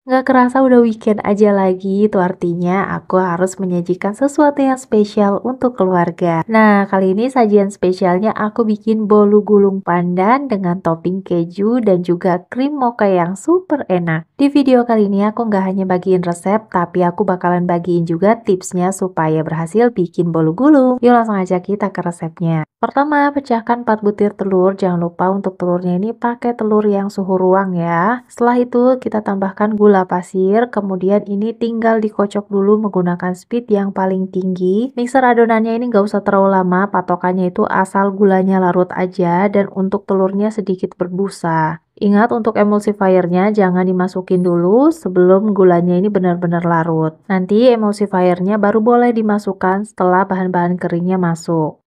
Nggak kerasa udah weekend aja lagi, itu artinya aku harus menyajikan sesuatu yang spesial untuk keluarga. Nah, kali ini sajian spesialnya aku bikin bolu gulung pandan dengan topping keju dan juga krim mocha yang super enak. Di video kali ini aku nggak hanya bagiin resep, tapi aku bakalan bagiin juga tipsnya supaya berhasil bikin bolu gulung. Yuk langsung aja kita ke resepnya. Pertama, pecahkan 4 butir telur. Jangan lupa untuk telurnya ini pakai telur yang suhu ruang ya. Setelah itu kita tambahkan gula pasir, kemudian ini tinggal dikocok dulu menggunakan speed yang paling tinggi. Mixer adonannya ini nggak usah terlalu lama, patokannya itu asal gulanya larut aja dan untuk telurnya sedikit berbusa. Ingat untuk emulsifiernya jangan dimasukin dulu sebelum gulanya ini benar-benar larut. Nanti emulsifiernya baru boleh dimasukkan setelah bahan-bahan keringnya masuk.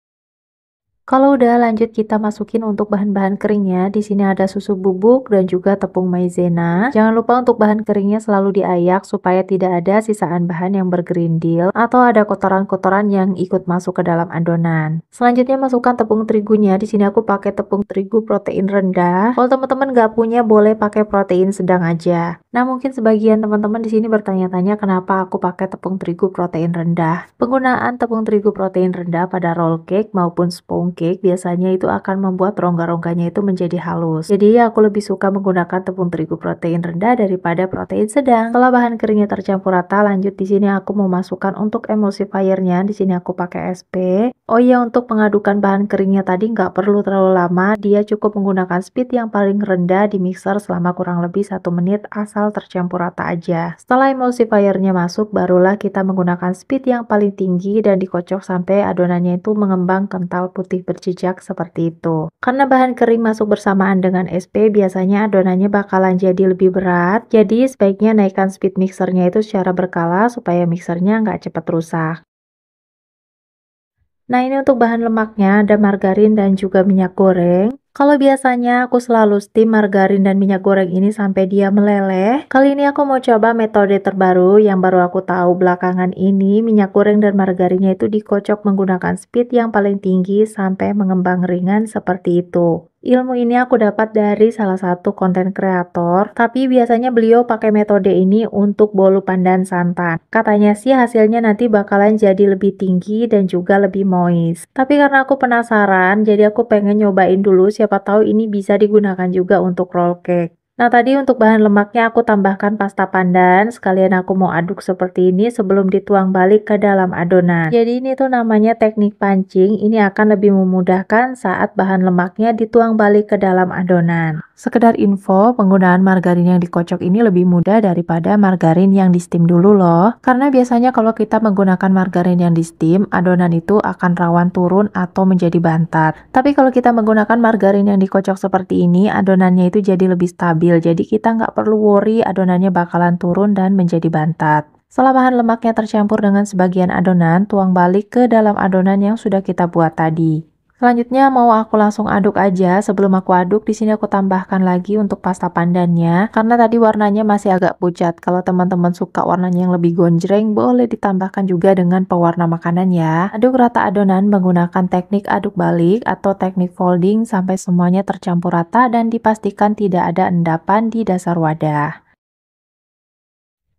Kalau udah lanjut kita masukin untuk bahan-bahan keringnya. Di sini ada susu bubuk dan juga tepung maizena. Jangan lupa untuk bahan keringnya selalu diayak supaya tidak ada sisaan bahan yang bergerindil atau ada kotoran-kotoran yang ikut masuk ke dalam adonan. Selanjutnya masukkan tepung terigunya. Di sini aku pakai tepung terigu protein rendah. Kalau teman-teman nggak punya boleh pakai protein sedang aja. Nah, mungkin sebagian teman-teman di sini bertanya-tanya kenapa aku pakai tepung terigu protein rendah. Penggunaan tepung terigu protein rendah pada roll cake maupun sponge cake biasanya itu akan membuat rongga-rongganya itu menjadi halus. Jadi aku lebih suka menggunakan tepung terigu protein rendah daripada protein sedang. Setelah bahan keringnya tercampur rata, lanjut di sini aku mau masukkan untuk emulsifiernya. Di sini aku pakai SP. Oh iya, untuk mengadukan bahan keringnya tadi nggak perlu terlalu lama. Dia cukup menggunakan speed yang paling rendah di mixer selama kurang lebih 1 menit asal tercampur rata aja. Setelah emulsifiernya masuk, barulah kita menggunakan speed yang paling tinggi dan dikocok sampai adonannya itu mengembang kental putih berjejak seperti itu. Karena bahan kering masuk bersamaan dengan SP, biasanya adonannya bakalan jadi lebih berat, jadi sebaiknya naikkan speed mixernya itu secara berkala supaya mixernya nggak cepat rusak. Nah, ini untuk bahan lemaknya ada margarin dan juga minyak goreng. Kalau biasanya aku selalu steam margarin dan minyak goreng ini sampai dia meleleh. Kali ini aku mau coba metode terbaru yang baru aku tahu belakangan ini. Minyak goreng dan margarinnya itu dikocok menggunakan speed yang paling tinggi sampai mengembang ringan seperti itu. Ilmu ini aku dapat dari salah satu konten kreator, tapi biasanya beliau pakai metode ini untuk bolu pandan santan. Katanya sih hasilnya nanti bakalan jadi lebih tinggi dan juga lebih moist. Tapi karena aku penasaran, jadi aku pengen nyobain dulu siapa tahu ini bisa digunakan juga untuk roll cake. Nah, tadi untuk bahan lemaknya aku tambahkan pasta pandan, sekalian aku mau aduk seperti ini sebelum dituang balik ke dalam adonan. Jadi ini tuh namanya teknik pancing, ini akan lebih memudahkan saat bahan lemaknya dituang balik ke dalam adonan. Sekedar info, penggunaan margarin yang dikocok ini lebih mudah daripada margarin yang di steam dulu loh. Karena biasanya kalau kita menggunakan margarin yang di steam, adonan itu akan rawan turun atau menjadi bantat. Tapi kalau kita menggunakan margarin yang dikocok seperti ini, adonannya itu jadi lebih stabil. Jadi kita nggak perlu worry adonannya bakalan turun dan menjadi bantat. Setelah bahan lemaknya tercampur dengan sebagian adonan, tuang balik ke dalam adonan yang sudah kita buat tadi. Selanjutnya mau aku langsung aduk aja. Sebelum aku aduk, di sini aku tambahkan lagi untuk pasta pandannya. Karena tadi warnanya masih agak pucat. Kalau teman-teman suka warnanya yang lebih gonjreng, boleh ditambahkan juga dengan pewarna makanan ya. Aduk rata adonan menggunakan teknik aduk balik atau teknik folding sampai semuanya tercampur rata dan dipastikan tidak ada endapan di dasar wadah.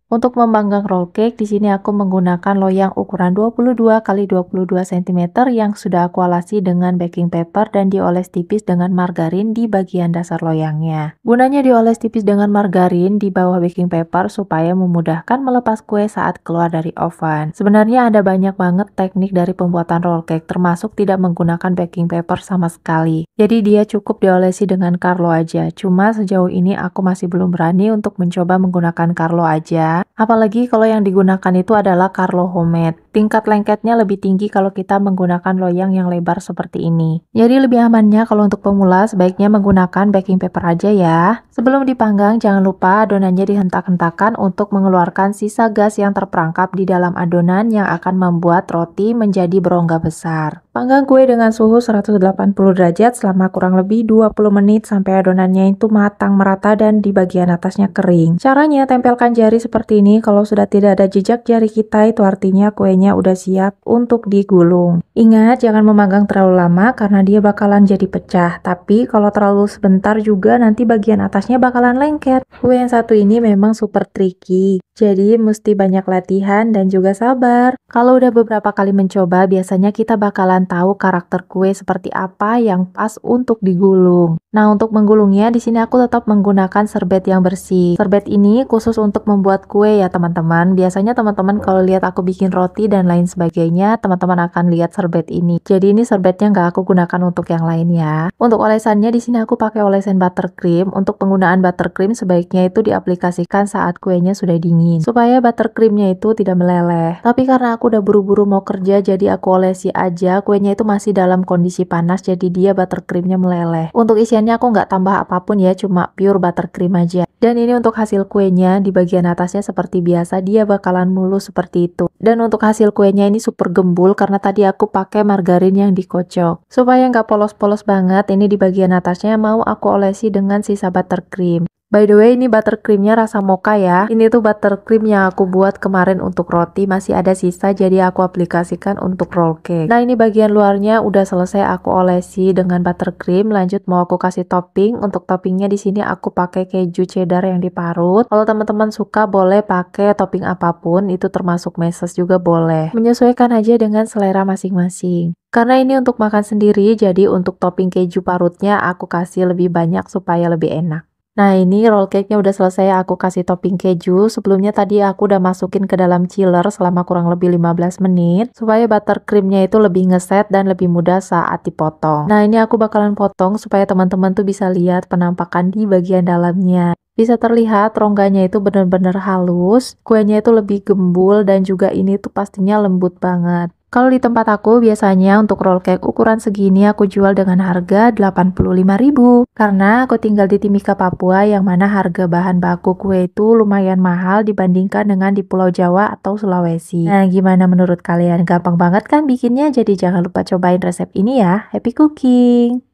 Untuk memanggang roll cake, di sini aku menggunakan loyang ukuran 22 x 22 cm yang sudah aku alasi dengan baking paper dan dioles tipis dengan margarin di bagian dasar loyangnya. Gunanya dioles tipis dengan margarin di bawah baking paper supaya memudahkan melepas kue saat keluar dari oven. Sebenarnya ada banyak banget teknik dari pembuatan roll cake, termasuk tidak menggunakan baking paper sama sekali. Jadi dia cukup diolesi dengan Carlo aja. Cuma sejauh ini aku masih belum berani untuk mencoba menggunakan Carlo aja. Apalagi kalau yang digunakan itu adalah Carlo homemade. Tingkat lengketnya lebih tinggi kalau kita menggunakan loyang yang lebar seperti ini. Jadi lebih amannya kalau untuk pemula sebaiknya menggunakan baking paper aja ya. Sebelum dipanggang jangan lupa adonannya dihentak-hentakan untuk mengeluarkan sisa gas yang terperangkap di dalam adonan yang akan membuat roti menjadi berongga besar. Panggang kue dengan suhu 180 derajat selama kurang lebih 20 menit sampai adonannya itu matang merata dan di bagian atasnya kering. Caranya tempelkan jari seperti ini. Kalau sudah tidak ada jejak jari kita itu artinya kuenya kuenya udah siap untuk digulung. Ingat, jangan memanggang terlalu lama karena dia bakalan jadi pecah. Tapi kalau terlalu sebentar juga nanti bagian atasnya bakalan lengket. Kue yang satu ini memang super tricky. Jadi mesti banyak latihan dan juga sabar. Kalau udah beberapa kali mencoba, biasanya kita bakalan tahu karakter kue seperti apa yang pas untuk digulung. Nah, untuk menggulungnya di sini aku tetap menggunakan serbet yang bersih. Serbet ini khusus untuk membuat kue ya teman-teman. Biasanya teman-teman kalau lihat aku bikin roti dan lain sebagainya, teman-teman akan lihat serbet ini. Jadi ini serbetnya nggak aku gunakan untuk yang lain ya. Untuk olesannya di sini aku pakai olesan buttercream. Untuk penggunaan buttercream sebaiknya itu diaplikasikan saat kuenya sudah dingin, supaya buttercreamnya itu tidak meleleh. Tapi karena aku udah buru-buru mau kerja, jadi aku olesi aja. Kuenya itu masih dalam kondisi panas, jadi dia buttercreamnya meleleh. Untuk isiannya aku nggak tambah apapun ya, cuma pure buttercream aja. Dan ini untuk hasil kuenya, di bagian atasnya seperti biasa, dia bakalan mulus seperti itu. Dan untuk hasil kuenya ini super gembul karena tadi aku pakai margarin yang dikocok. Supaya nggak polos-polos banget, ini di bagian atasnya mau aku olesi dengan sisa buttercream. By the way, ini buttercreamnya rasa mocha ya. Ini tuh buttercream yang aku buat kemarin untuk roti, masih ada sisa jadi aku aplikasikan untuk roll cake. Nah, ini bagian luarnya udah selesai aku olesi dengan buttercream. Lanjut mau aku kasih topping. Untuk toppingnya di sini aku pakai keju cheddar yang diparut. Kalau teman-teman suka boleh pakai topping apapun, itu termasuk meses juga boleh. Menyesuaikan aja dengan selera masing-masing. Karena ini untuk makan sendiri, jadi untuk topping keju parutnya aku kasih lebih banyak supaya lebih enak. Nah, ini roll cake-nya udah selesai, aku kasih topping keju. Sebelumnya tadi aku udah masukin ke dalam chiller selama kurang lebih 15 menit supaya buttercreamnya itu lebih ngeset dan lebih mudah saat dipotong. Nah, ini aku bakalan potong supaya teman-teman tuh bisa lihat penampakan di bagian dalamnya. Bisa terlihat rongganya itu bener-bener halus, kuenya itu lebih gembul dan juga ini tuh pastinya lembut banget. Kalau di tempat aku biasanya untuk roll cake ukuran segini aku jual dengan harga 85.000. Karena aku tinggal di Timika, Papua yang mana harga bahan baku kue itu lumayan mahal dibandingkan dengan di Pulau Jawa atau Sulawesi. Nah, gimana menurut kalian? Gampang banget kan bikinnya? Jadi jangan lupa cobain resep ini ya. Happy cooking!